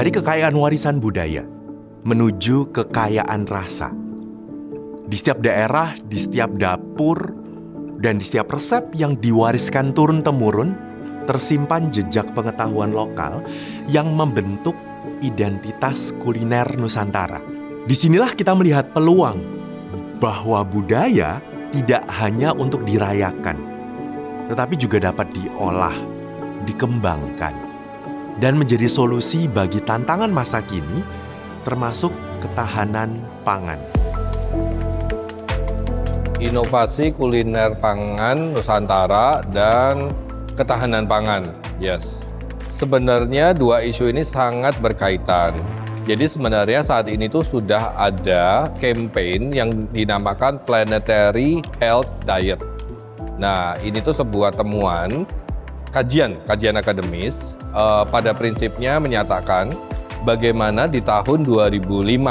Dari kekayaan warisan budaya menuju kekayaan rasa. Di setiap daerah, di setiap dapur, dan di setiap resep yang diwariskan turun-temurun, tersimpan jejak pengetahuan lokal yang membentuk identitas kuliner Nusantara. Disinilah kita melihat peluang bahwa budaya tidak hanya untuk dirayakan, tetapi juga dapat diolah, dikembangkan, dan menjadi solusi bagi tantangan masa kini, termasuk ketahanan pangan. Inovasi kuliner pangan Nusantara dan ketahanan pangan. Yes. Sebenarnya dua isu ini sangat berkaitan. Jadi sebenarnya saat ini tuh sudah ada campaign yang dinamakan Planetary Health Diet. Nah, ini tuh sebuah temuan kajian akademis pada prinsipnya menyatakan bagaimana di tahun 2050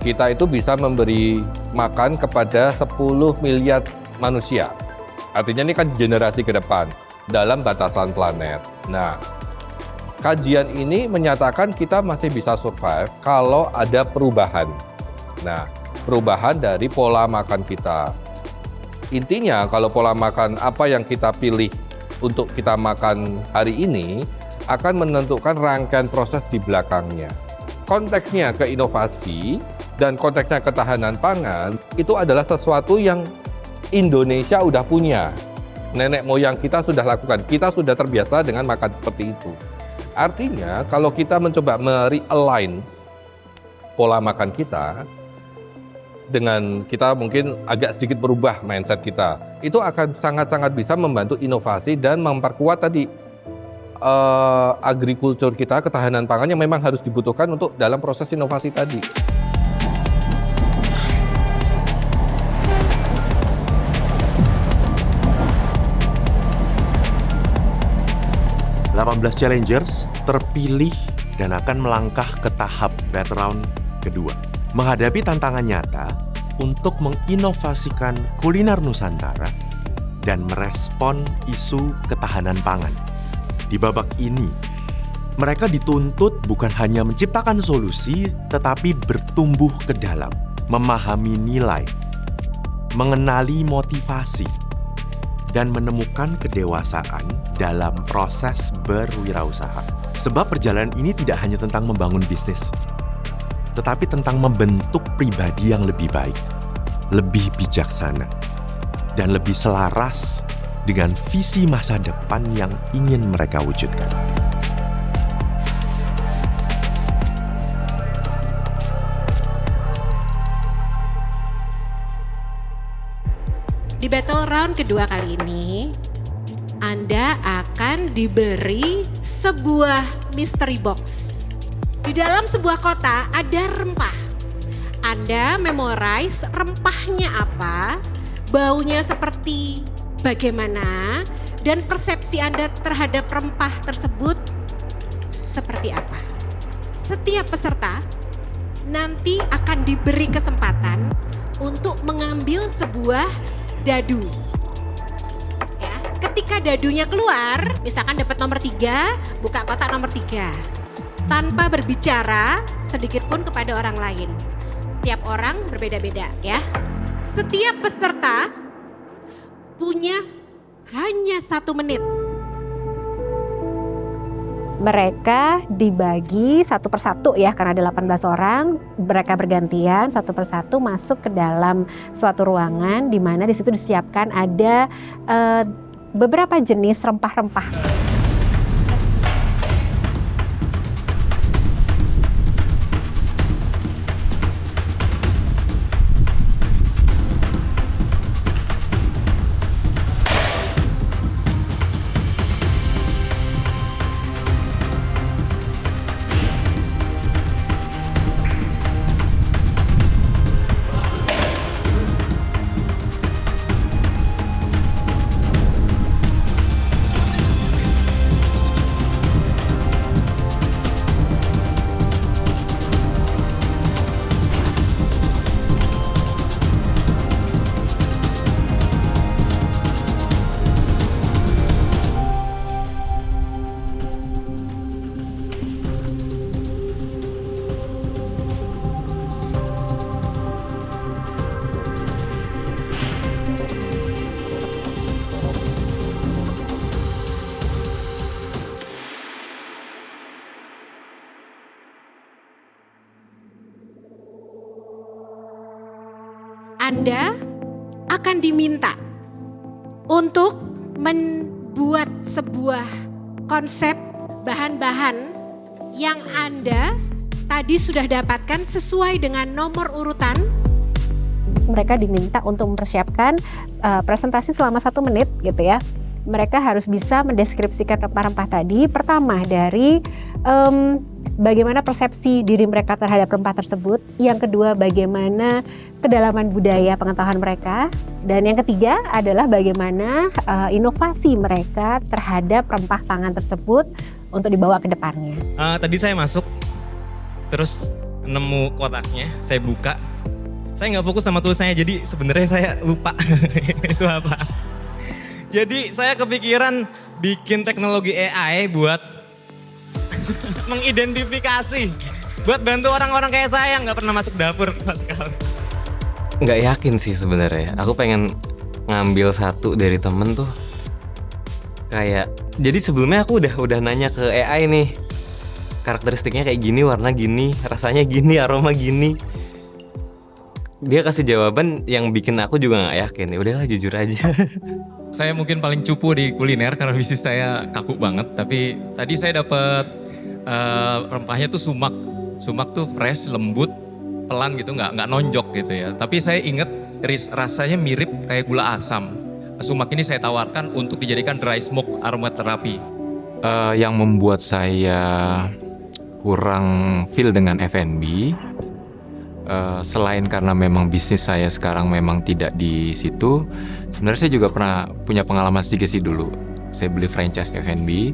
kita itu bisa memberi makan kepada 10 miliar manusia. Artinya ini kan generasi ke depan dalam batasan planet. Nah, kajian ini menyatakan kita masih bisa survive kalau ada perubahan. Nah, perubahan dari pola makan kita. Intinya kalau pola makan apa yang kita pilih untuk kita makan hari ini akan menentukan rangkaian proses di belakangnya. Konteksnya ke inovasi dan konteksnya ketahanan pangan itu adalah sesuatu yang Indonesia udah punya. Nenek moyang kita sudah lakukan, kita sudah terbiasa dengan makan seperti itu. Artinya kalau kita mencoba me-realign pola makan kita dengan kita mungkin agak sedikit berubah mindset kita, itu akan sangat-sangat bisa membantu inovasi dan memperkuat tadi agrikultur kita, ketahanan pangan yang memang harus dibutuhkan untuk dalam proses inovasi tadi. 18 challengers terpilih dan akan melangkah ke tahap battle round kedua. Menghadapi tantangan nyata untuk menginovasikan kuliner Nusantara dan merespon isu ketahanan pangan. Di babak ini, mereka dituntut bukan hanya menciptakan solusi, tetapi bertumbuh ke dalam, memahami nilai, mengenali motivasi, dan menemukan kedewasaan dalam proses berwirausaha. Sebab perjalanan ini tidak hanya tentang membangun bisnis, tetapi tentang membentuk pribadi yang lebih baik, lebih bijaksana, dan lebih selaras dengan visi masa depan yang ingin mereka wujudkan. Di battle round kedua kali ini, Anda akan diberi sebuah mystery box. Di dalam sebuah kotak ada rempah. Anda memorize rempahnya apa, baunya seperti bagaimana, dan persepsi Anda terhadap rempah tersebut seperti apa. Setiap peserta nanti akan diberi kesempatan untuk mengambil sebuah dadu. Ya, ketika dadunya keluar, misalkan dapat nomor 3, buka kotak nomor 3. Tanpa berbicara sedikit pun kepada orang lain. Tiap orang berbeda-beda ya. Setiap peserta punya hanya 1 menit. Mereka dibagi satu persatu ya, karena ada 18 orang, mereka bergantian satu persatu masuk ke dalam suatu ruangan di mana di situ disiapkan ada beberapa jenis rempah-rempah. Anda akan diminta untuk membuat sebuah konsep bahan-bahan yang Anda tadi sudah dapatkan sesuai dengan nomor urutan. Mereka diminta untuk mempersiapkan presentasi selama 1 menit gitu ya. Mereka harus bisa mendeskripsikan rempah-rempah tadi. Pertama dari bagaimana persepsi diri mereka terhadap rempah tersebut. Yang kedua bagaimana kedalaman budaya pengetahuan mereka. Dan yang ketiga adalah bagaimana inovasi mereka terhadap rempah pangan tersebut untuk dibawa ke depannya. Tadi saya masuk, terus nemu kotaknya, saya buka. Saya nggak fokus sama tulisannya, jadi sebenarnya saya lupa itu apa. Jadi saya kepikiran bikin teknologi AI buat mengidentifikasi, buat bantu orang-orang kayak saya nggak pernah masuk dapur sama sekali. Nggak yakin sih sebenarnya. Aku pengen ngambil satu dari temen tuh. Kayak, jadi sebelumnya aku udah nanya ke AI nih. Karakteristiknya kayak gini, warna gini, rasanya gini, aroma gini. Dia kasih jawaban yang bikin aku juga nggak yakin. Ya udahlah, jujur aja. Saya mungkin paling cupu di kuliner karena bisnis saya kaku banget. Tapi tadi saya dapat rempahnya tuh sumak. Sumak tuh fresh, lembut, pelan gitu, nggak nonjok gitu ya. Tapi saya inget rasanya mirip kayak gula asam. Sumak ini saya tawarkan untuk dijadikan dry smoke aromaterapi. Yang membuat saya kurang feel dengan F&B, selain karena memang bisnis saya sekarang memang tidak di situ, sebenarnya saya juga pernah punya pengalaman sedikit sih dulu. Saya beli franchise F&B,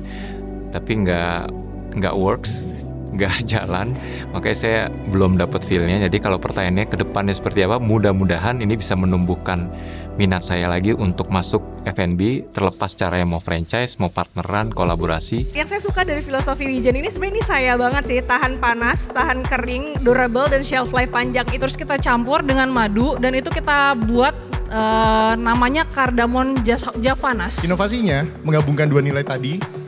tapi nggak works, nggak jalan, makanya saya belum dapat feel-nya. Jadi kalau pertanyaannya ke depannya seperti apa, mudah-mudahan ini bisa menumbuhkan minat saya lagi untuk masuk F&B, terlepas caranya mau franchise, mau partneran, kolaborasi. Yang saya suka dari filosofi Wijen ini sebenarnya ini saya banget sih, tahan panas, tahan kering, durable dan shelf life panjang. Itu terus kita campur dengan madu dan itu kita buat namanya Cardamom Javanas. Inovasinya menggabungkan dua nilai tadi.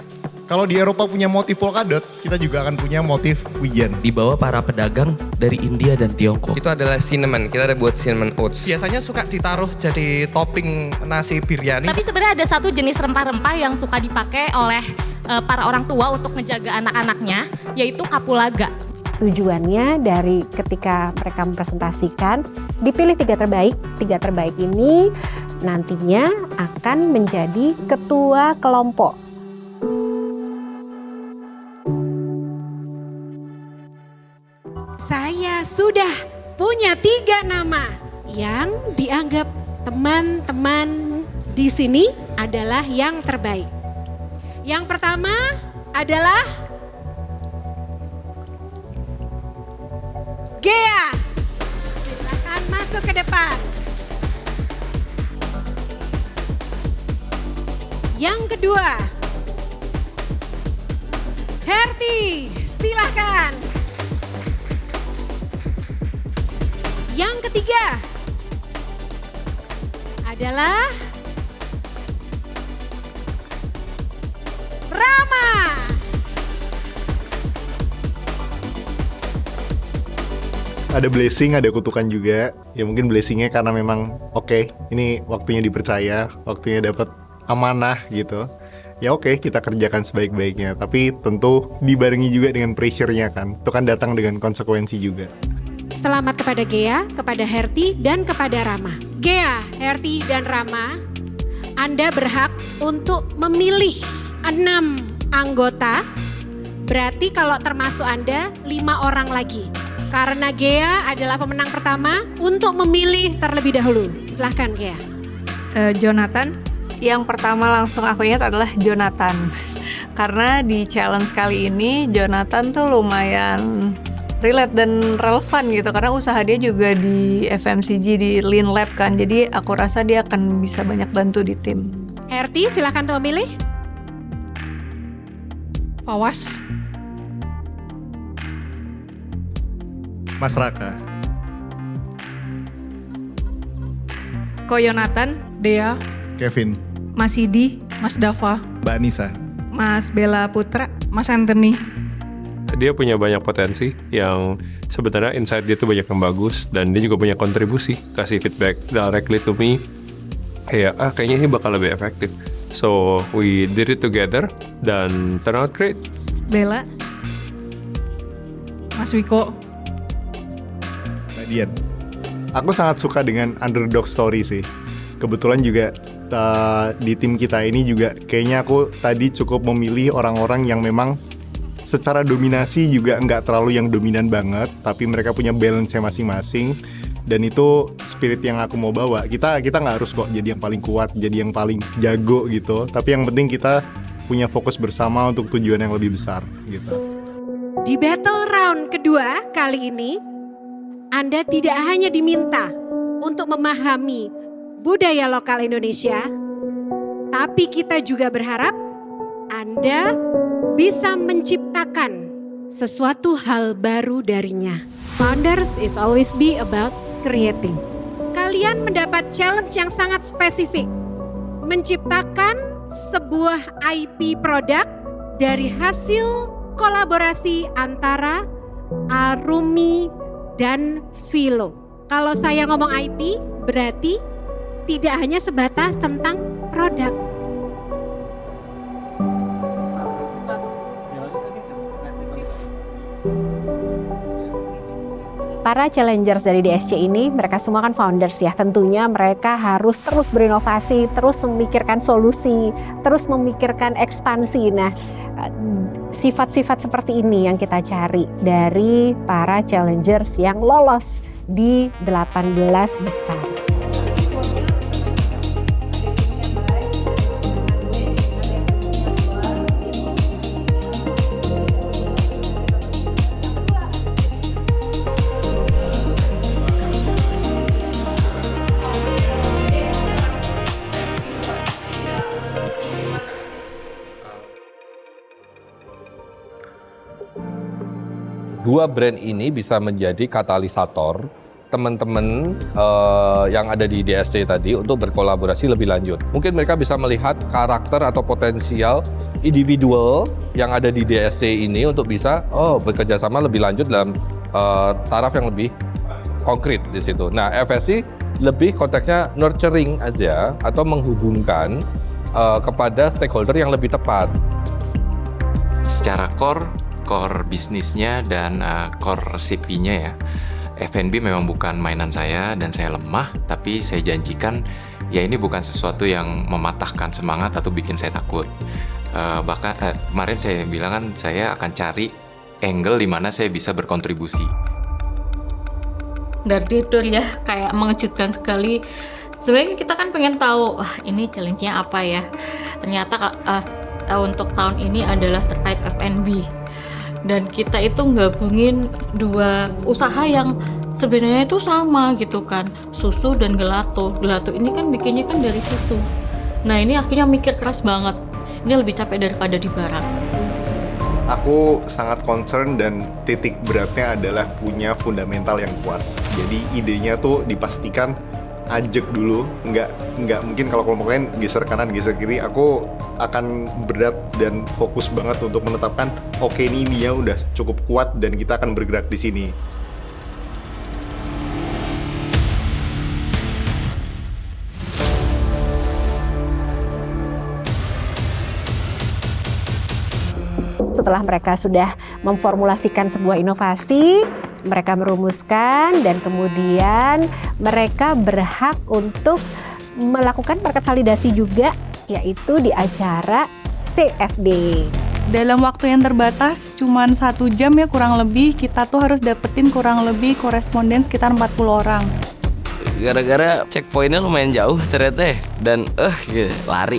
Kalau di Eropa punya motif polkadot, kita juga akan punya motif wijen. Dibawa para pedagang dari India dan Tiongkok. Itu adalah cinnamon, kita ada buat cinnamon oats. Biasanya suka ditaruh jadi topping nasi biryani. Tapi sebenarnya ada satu jenis rempah-rempah yang suka dipakai oleh para orang tua untuk menjaga anak-anaknya, yaitu kapulaga. Tujuannya dari ketika mereka mempresentasikan, dipilih 3 terbaik. 3 terbaik ini nantinya akan menjadi ketua kelompok. Saya sudah punya 3 nama yang dianggap teman-teman di sini adalah yang terbaik. Yang pertama adalah Gea. Silakan masuk ke depan. Yang kedua, Herti, silakan. Yang ketiga adalah Rama. Ada blessing, ada kutukan juga. Ya mungkin blessingnya karena memang oke, ini waktunya dipercaya, waktunya dapat amanah gitu. Ya oke, kita kerjakan sebaik-baiknya. Tapi tentu dibarengi juga dengan pressure-nya kan. Itu kan datang dengan konsekuensi juga. Selamat kepada Gea, kepada Herti, dan kepada Rama. Gea, Herti, dan Rama, Anda berhak untuk memilih 6 anggota. Berarti kalau termasuk Anda 5 orang lagi. Karena Gea adalah pemenang pertama untuk memilih terlebih dahulu. Silahkan Gea. Jonathan. Yang pertama langsung aku ingat adalah Jonathan. Karena di challenge kali ini Jonathan tuh lumayan relate dan relevan gitu. Karena usaha dia juga di FMCG, di Lean Lab kan. Jadi aku rasa dia akan bisa banyak bantu di tim. Herti, silahkan tuh memilih. Pawas. Mas Raka. Ko Yonatan. Dea, Kevin. Mas Sidi. Mas Dava, Mbak Anissa. Mas Bella Putra. Mas Anthony. Dia punya banyak potensi yang sebenarnya insight dia tuh banyak yang bagus dan dia juga punya kontribusi, kasih feedback directly to me. Kayak kayaknya ini bakal lebih efektif. So we did it together dan turn out great. Bella, Mas Wiko. Dian, aku sangat suka dengan underdog story sih. Kebetulan juga di tim kita ini juga kayaknya aku tadi cukup memilih orang-orang yang memang secara dominasi juga nggak terlalu yang dominan banget, tapi mereka punya balance-nya masing-masing. Dan itu spirit yang aku mau bawa. Kita nggak harus kok jadi yang paling kuat, jadi yang paling jago gitu. Tapi yang penting kita punya fokus bersama untuk tujuan yang lebih besar gitu. Di battle round kedua kali ini, Anda tidak hanya diminta untuk memahami budaya lokal Indonesia, tapi kita juga berharap Anda bisa menciptakan sesuatu hal baru darinya. Founders is always be about creating. Kalian mendapat challenge yang sangat spesifik. Menciptakan sebuah IP produk dari hasil kolaborasi antara Arumi dan Philo. Kalau saya ngomong IP, berarti tidak hanya sebatas tentang produk. Para challengers dari DSC ini, mereka semua kan founders ya. Tentunya mereka harus terus berinovasi, terus memikirkan solusi, terus memikirkan ekspansi. Nah, sifat-sifat seperti ini yang kita cari dari para challengers yang lolos di 18 besar. Dua brand ini bisa menjadi katalisator teman-teman yang ada di DSC tadi untuk berkolaborasi lebih lanjut. Mungkin mereka bisa melihat karakter atau potensial individual yang ada di DSC ini untuk bisa bekerja sama lebih lanjut dalam taraf yang lebih konkret di situ. Nah, FSC lebih konteksnya nurturing aja atau menghubungkan kepada stakeholder yang lebih tepat. Secara core bisnisnya dan core CP-nya ya, F&B memang bukan mainan saya dan saya lemah, tapi saya janjikan ya ini bukan sesuatu yang mematahkan semangat atau bikin saya takut. Bahkan kemarin saya bilang kan saya akan cari angle di mana saya bisa berkontribusi. Dari itu ya kayak mengejutkan sekali. Sebenarnya kita kan pengen tahu ini challenge-nya apa ya. Ternyata untuk tahun ini adalah terkait F&B. Dan kita itu gabungin dua usaha yang sebenarnya itu sama gitu kan, susu dan gelato. Gelato ini kan bikinnya kan dari susu. Nah ini akhirnya mikir keras banget. Ini lebih capek daripada di barat. Aku sangat concern dan titik beratnya adalah punya fundamental yang kuat. Jadi idenya tuh dipastikan ajak dulu, nggak mungkin kalau kelompoknya geser kanan geser kiri. Aku akan berat dan fokus banget untuk menetapkan oke, ini dia udah cukup kuat dan kita akan bergerak di sini. Setelah mereka sudah memformulasikan sebuah inovasi, mereka merumuskan dan kemudian mereka berhak untuk melakukan market validasi juga, yaitu di acara CFD. Dalam waktu yang terbatas, cuman 1 jam ya kurang lebih, kita tuh harus dapetin kurang lebih koresponden sekitar 40 orang. Gara-gara checkpointnya lumayan jauh ternyata ya, dan gitu, lari.